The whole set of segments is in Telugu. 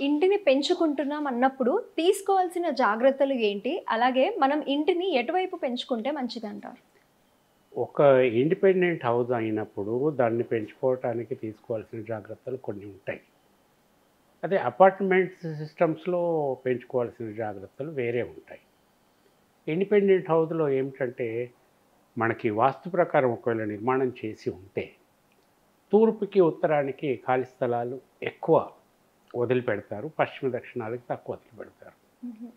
ఇంటిని పెంచుకుంటున్నాం అన్నప్పుడు తీసుకోవాల్సిన జాగ్రత్తలు ఏంటి? అలాగే మనం ఇంటిని ఎటువైపు పెంచుకుంటే మంచిదంటారు? ఒక ఇండిపెండెంట్ హౌస్ అయినప్పుడు దాన్ని పెంచుకోవటానికి తీసుకోవాల్సిన జాగ్రత్తలు కొన్ని ఉంటాయి. అదే అపార్ట్మెంట్స్ సిస్టమ్స్‌లో పెంచుకోవాల్సిన జాగ్రత్తలు వేరే ఉంటాయి. ఇండిపెండెంట్ హౌస్‌లో ఏమిటంటే, మనకి వాస్తు ప్రకారం ఒకవేళ నిర్మాణం చేసి ఉంటే, తూర్పుకి, ఉత్తరానికి ఖాళీ స్థలాలు ఎక్కువ వదిలిపెడతారు. పశ్చిమ, దక్షిణాలకు తక్కువ వదిలిపెడతారు. హుహు.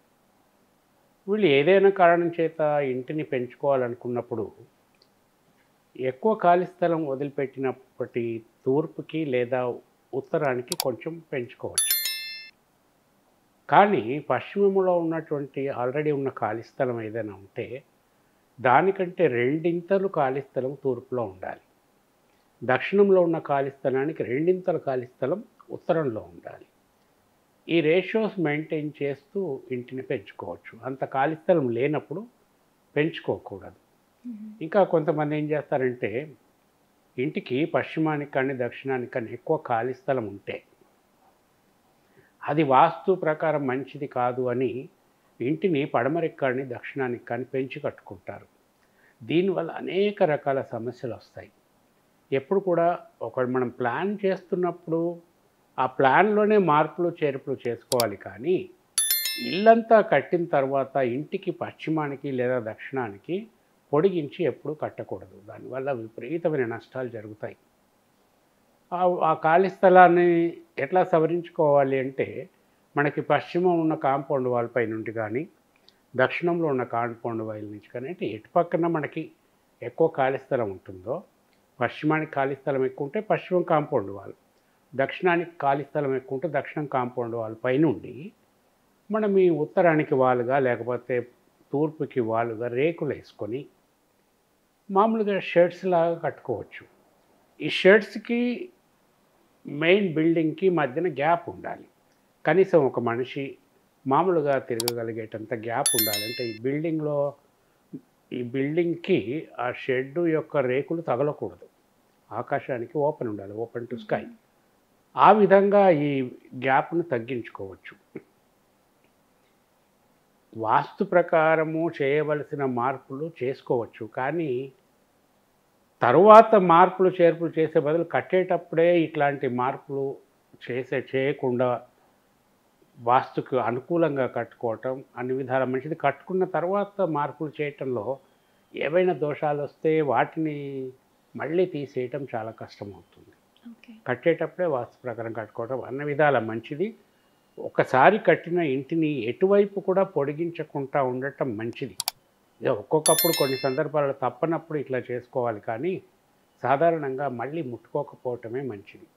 వీళ్ళు ఏదైనా కారణం చేత ఇంటిని పెంచుకోవాలనుకున్నప్పుడు ఎక్కువ ఖాళీ స్థలం వదిలిపెట్టినప్పటి తూర్పుకి లేదా ఉత్తరానికి కొంచెం పెంచుకోవచ్చు. కానీ పశ్చిమంలో ఉన్నటువంటి ఆల్రెడీ ఉన్న ఖాళీ స్థలం ఏదైనా ఉంటే, దానికంటే రెండింతలు ఖాళీ స్థలం తూర్పులో ఉండాలి. దక్షిణంలో ఉన్న ఖాళీ స్థలానికి రెండింతల ఖాళీ స్థలం ఉత్తరంలో ఉండాలి. ఈ రేషియోస్ మెయింటైన్ చేస్తూ ఇంటిని పెంచుకోవచ్చు. అంత ఖాళీ స్థలం లేనప్పుడు పెంచుకోకూడదు. హుహు. ఇంకా కొంతమంది ఏం చేస్తారంటే, ఇంటికి పశ్చిమానికి కానీ, దక్షిణానికి కానీ ఎక్కువ ఖాళీ స్థలం ఉంటే, అది వాస్తు ప్రకారం మంచిది కాదు అని ఇంటిని పడమరకు కానీ, దక్షిణానికి కానీ పెంచి కట్టుకుంటారు. దీనివల్ల అనేక రకాల సమస్యలొస్తాయి. ఎప్పుడు కూడా మనం ప్లాన్ చేస్తున్నప్పుడు, ఆ ప్లాన్‌లోనే మార్పులు, చేర్పులు చేసుకోవాలి కానీ, ఇల్లంతా కట్టిన తర్వాత ఇంటికి పశ్చిమానికి లేదా దక్షిణానికి పొడిగించి ఎప్పుడూ కట్టకూడదు. దానివల్ల విపరీతమైన నష్టాలు జరుగుతాయి. ఆ ఖాళీ స్థలాన్ని ఎట్లా సవరించుకోవాలి అంటే, మనకి పశ్చిమం ఉన్న కాంపౌండ్ వాల్ పై నుండి కానీ, దక్షిణంలో ఉన్న కాంపౌండ్ వాల్ నుంచి కానీ, అంటే ఎటు పక్కన మనకి ఎక్కువ ఖాళీ స్థలం ఉంటుందో, పశ్చిమానికి ఖాళీ స్థలం ఎక్కువ ఉంటే పశ్చిమం కాంపౌండ్ వాల్, దక్షిణానికి ఖాళీ స్థలం ఎక్కువ ఉంటే దక్షిణం కాంపౌండ్ వాల్ పైనుండి మనం ఈ ఉత్తరానికి వాలుగా లేకపోతే తూర్పుకి వాలుగా రేకులేసుకొని మామూలుగా షెడ్స్ లాగా కట్టుకోవచ్చు. ఈ షెడ్స్‌కి మెయిన్ బిల్డింగ్‌కి మధ్యన గ్యాప్ ఉండాలి. కనీసం ఒక మనిషి మామూలుగా తిరగగలిగేటంత గ్యాప్ ఉండాలి. అంటే ఈ బిల్డింగ్‌కి ఆ షెడ్ యొక్క రేకులు తగలకూడదు. ఆకాశానికి ఓపెన్ ఉండాలి. Open to sky. ఆ విధంగా ఈ గ్యాప్‌ను తగ్గించుకోవచ్చు. వాస్తు ప్రకారము చేయవలసిన మార్పులు చేసుకోవచ్చు. కానీ తరువాత మార్పులు, చేర్పులు చేసే బదులు కట్టేటప్పుడే ఇట్లాంటి మార్పులు చేయకుండా వాస్తుకు అనుకూలంగా కట్టుకోవటం అన్ని విధాలా మంచిది. కట్టుకున్న తర్వాత మార్పులు చేయటంలో ఏవైనా దోషాలొస్తే వాటిని మళ్ళీ తీసేయటం చాలా కష్టమవుతుంది. ఓకే. కట్టేటప్పుడే వాస్తు ప్రకారం కట్టుకోవటం అన్ని విధాలా మంచిది. ఒకసారి కట్టిన ఇంటిని ఎటువైపు కూడా పొడిగించకుండా ఉండటం మంచిది. ఒక్కొక్కప్పుడు కొన్ని సందర్భాల్లో తప్పనప్పుడు ఇట్లా చేసుకోవాలి కానీ, సాధారణంగా మళ్ళీ ముట్టుకోకపోవటమే మంచిది.